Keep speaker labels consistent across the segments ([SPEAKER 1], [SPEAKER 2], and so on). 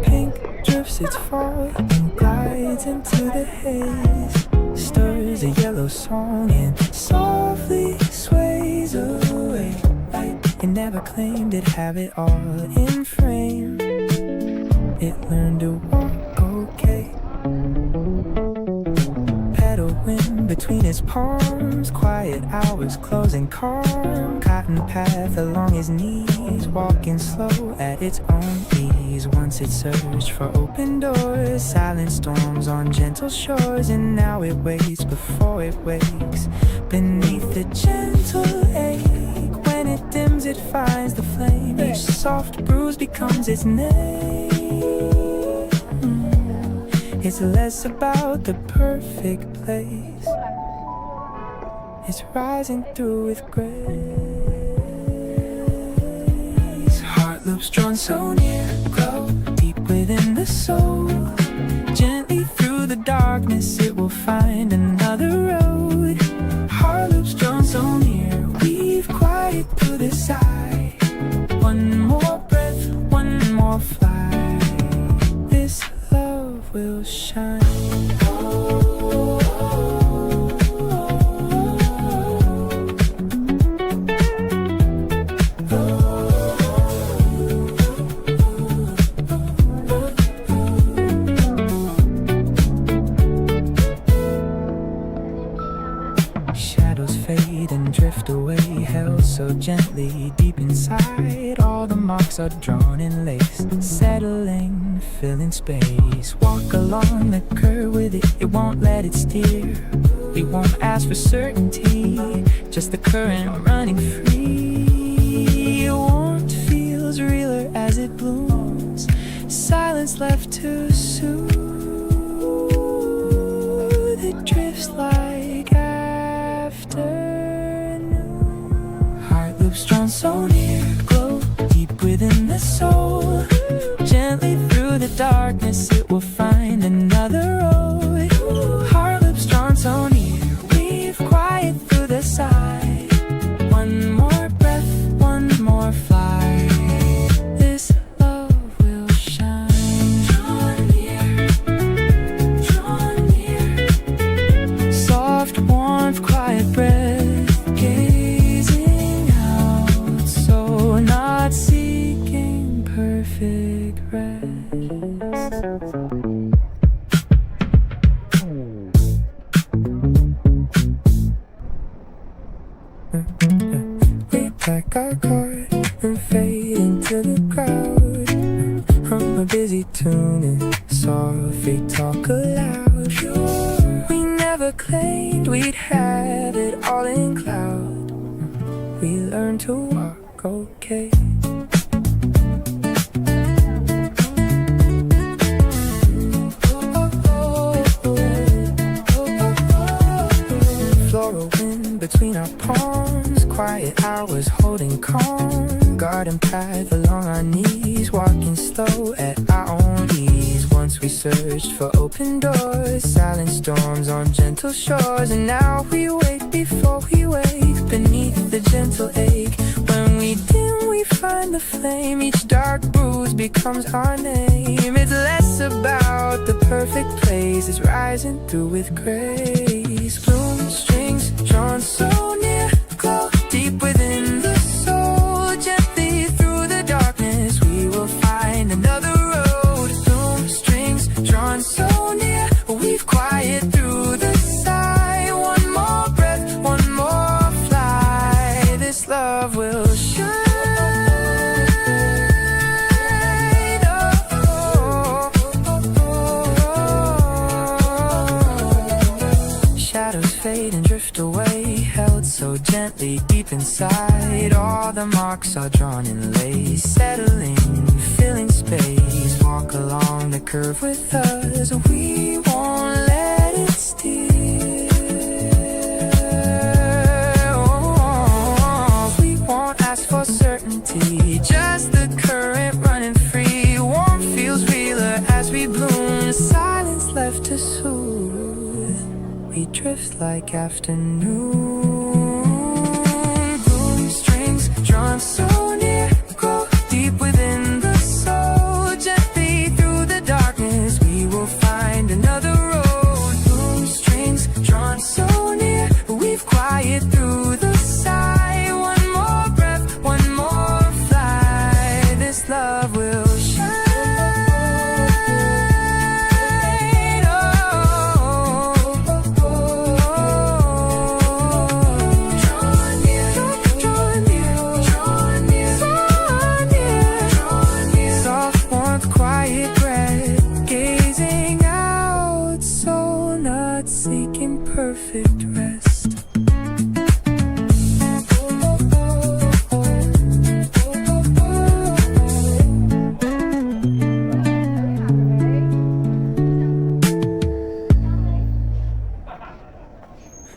[SPEAKER 1] Pink drifts its fall and glides into the haze, stirs a yellow song and softly sways away. It never claimed it'd have it all in frame. It learned to walk okay. Pedal wind between his palms, quiet hours closing calm. Cotton path along his knees, walking slow at its own ease. Once it searched for open doors, silent storms on gentle shores. And now it waits before it wakes, beneath the gentle ache. When it dims it finds the flame, each soft bruise becomes its name. It's less about the perfect place, it's rising through with grace. Heart loops drawn so near, glow deep within the soul. Gently through the darkness it will find another road. Heart loops drawn so near, weave quiet through the side. One more breath, one more flight, this love will shine. Shadows fade and drift away, held so gently deep inside. All the marks are drawn in lace, settling, filling space. Walk along the curve with it, it won't let it steer. We won't ask for certainty, just the current running free. Warmth feels realer as it blooms, silence left to soothe. It drifts like afternoon. Heart loops drawn so near, glow deep within the soul. Gently through the darkness it will find another road. Heart loops drawn so near, weave quiet through the side. One more breath, one more flight, this love will shine. Drawn near, soft warmth, quiet breath, gazing out, so not seeking perfect rest. We pack our car and fade into the crowd. Hum a busy tune and softly talk aloud. We never claimed we'd have it all in cloud. We learned to walk okay. Floral wind between our palms, quiet hours holding calm. Garden path along our knees, walking slow at our own ease. Once we searched for open doors, silent storms on gentle shores. And now we wait before we wake, beneath the gentle ache. When we dim we find the flame, each dark bruise becomes our name. It's less about the perfect place, it's rising through with grace. Bloom strings drawn so near, glow deep within the soul. Gently through the darkness we will find another road. Bloom strings drawn so near, weave quiet through the side. One more breath, one more flight, this love will shine. Shadows fade and drift away, held so gently deep inside. All the marks are drawn in lace, settling, filling space. Walk along the curve with us, we won't let it steer. Oh, we won't ask for certainty, just the current running free. Warmth feels realer as we bloom, silence left to soothe. We drift like afternoon. Bloom strings drawn so near, grow deep within the soul. this love will shine. Seeking perfect rest.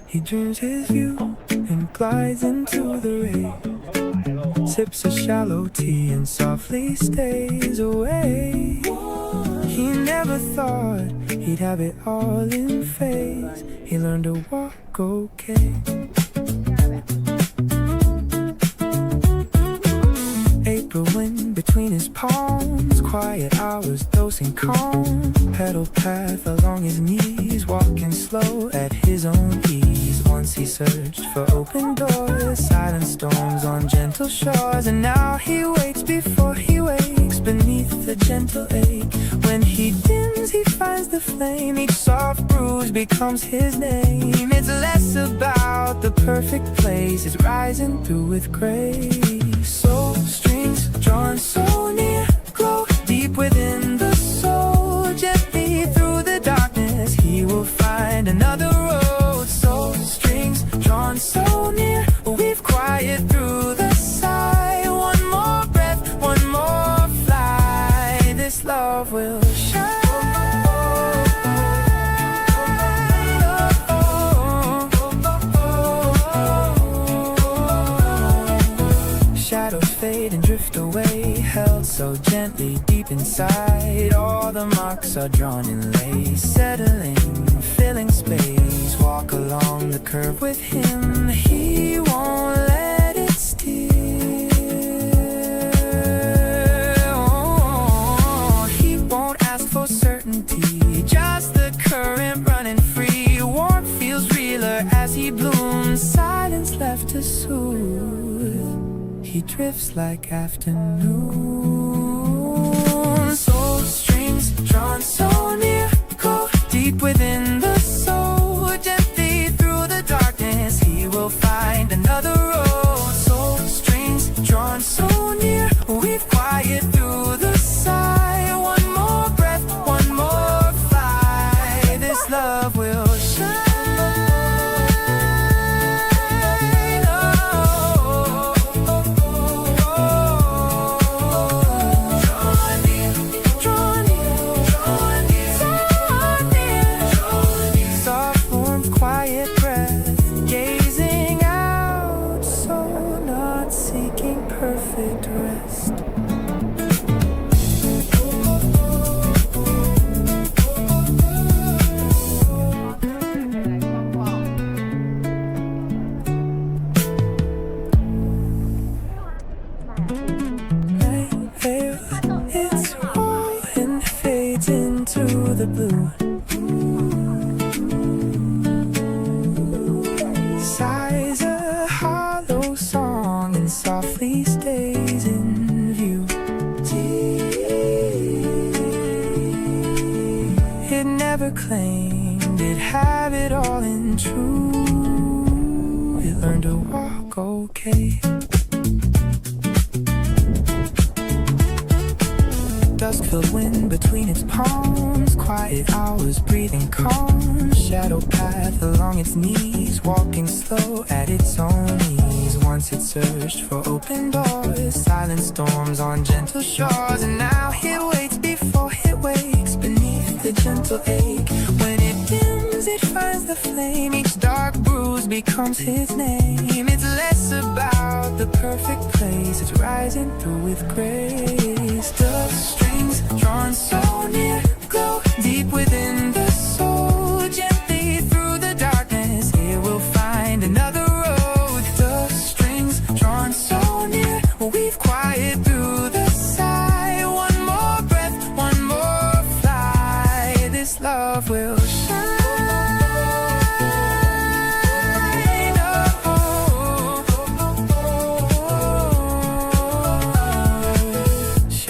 [SPEAKER 1] He dreams his view and glides into the rain, sips a shallow tea and softly stays away. He never thought he'd have it all in phase. He learned to walk okay. April wind between his palms, quiet hours dosing calm. Pedal path along his knees, walking slow at his own ease. Once he searched for open doors, silent storms on gentle shores. And now he waits before he wakes, beneath the gentle ache. When he dims, he finds the flame. Each soft bruise becomes his name. It's less about the perfect place, it's rising through with grace. Soul strings drawn so near, glow deep within the soul. Gently through the darkness, he will find another road. Soul strings drawn so near, weave quiet through the sigh. One more breath, one more fly, this love will shine. Shadows fade and drift away, held so gently deep inside. All the marks are drawn in lace, settling, filling space. Walk along the curve with him, he won't let it steer. Oh, he won't ask for certainty, just the current running free. Warmth feels realer as he blooms, silence left to soothe. He drifts like afternoon. Soul strings drawn so near, go deep within the soul. Gently through the darkness, he will find another road. Soul strings drawn so near, weave quiet through the sigh. One more breath, one more fly, this love will shine. Perfect rest. Night veil, it's raw and fades into the blue. Sighs a hollow song and softly stays in view. It never claimed it'd have it all in true. It learned to walk okay. Dusk-filled wind between its palms, quiet hours breathing calm. Shadow path along its knees, walking slow at its own ease. Once it searched for open doors, silent storms on gentle shores. And now he waits before it wakes, beneath the gentle ache. When it dims, it finds the flame. Each dark bruise becomes his name. It's less about the perfect place, it's rising through with grace. Dust strings drawn so near, glow deep within the soul. Gently through the darkness, it will find another road. Dust strings drawn so near, weave quiet through the sigh. One more breath, one more fly, this love will shine.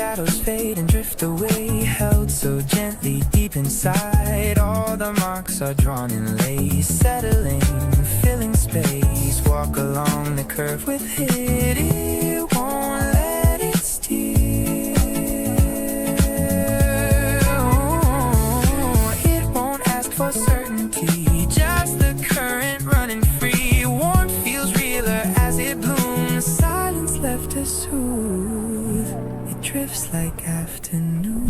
[SPEAKER 1] Shadows fade and drift away, held so gently deep inside. All the marks are drawn in lace, settling, filling space. Walk along the curve with it won't let it steer. It won't ask for certainty, just the current running free. Warmth feels realer as it blooms, silence left to soothe. It drifts like afternoon.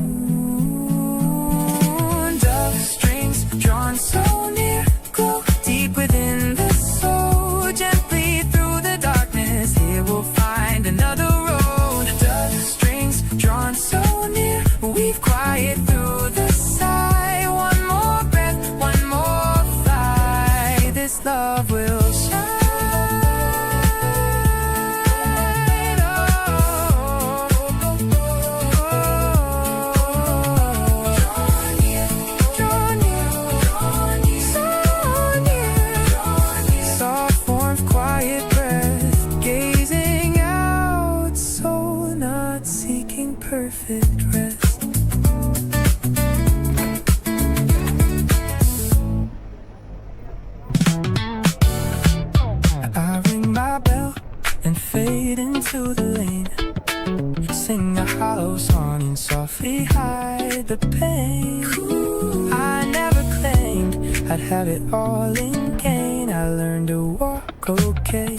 [SPEAKER 1] Dove strings drawn so near, glow deep within the soul. Gently through the darkness, here we'll find another road. Dove strings drawn so near, weave quiet through the sigh. One more breath, one more fly, this love will shine. Perfect rest. I ring my bell and fade into the lane. Sing a hollow song and softly hide the pain. I never claimed I'd have it all in gain. I learned to walk okay.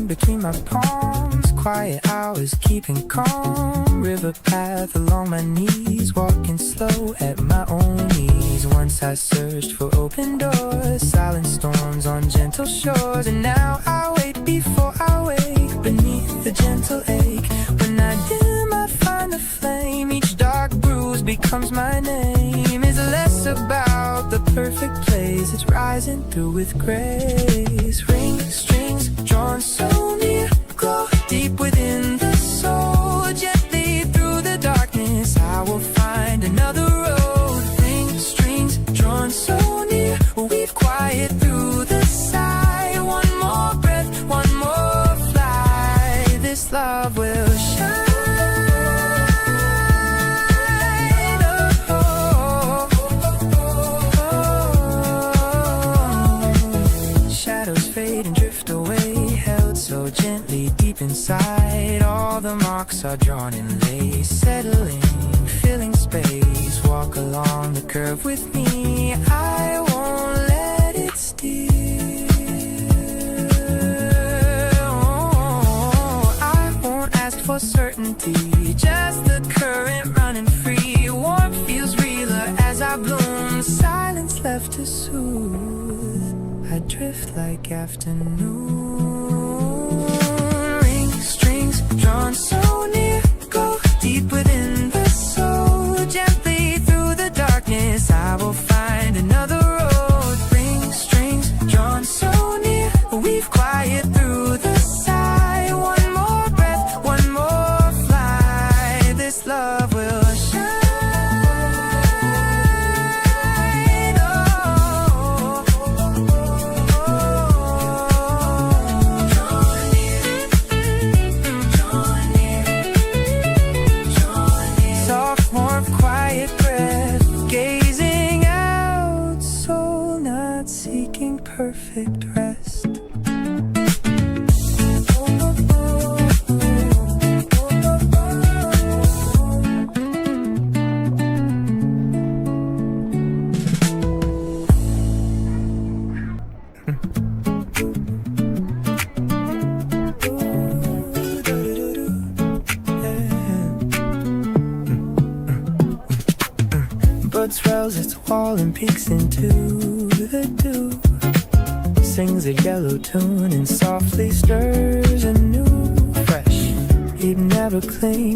[SPEAKER 1] Between my palms, quiet hours keeping calm. River path along my knees, walking slow at my own ease. Once I searched for open doors, silent storms on gentle shores. And now I wait before I wake, beneath the gentle ache. When I dim I find the flame, each dark bruise becomes my name. It's less about the perfect place, it's rising through with grace. Ring strings drawn so near, glow deep within the soul. Gently through the darkness, I will find another road. Ring strings drawn so near, weave quiet through the sigh. One more breath, one more fly, this love will shine. Shadows fade and drift away, held so gently deep inside. All the marks are drawn in lace, settling, filling space. Walk along the curve with me, I won't let it steer. I won't ask for certainty, just the current running free. Warmth feels realer as I bloom, silence left to soothe. I drift like afternoon. Ring strings drawn so near, go deep within the soul. Gently through the darkness, I will find another road. Ring strings drawn so near, weave quiet through the sigh. One more breath, one more fly, this love will shine. Perfect rest. Bird swells its wall and peeks into the dew. Sings a yellow tune and softly stirs anew. Fresh, he'd never claim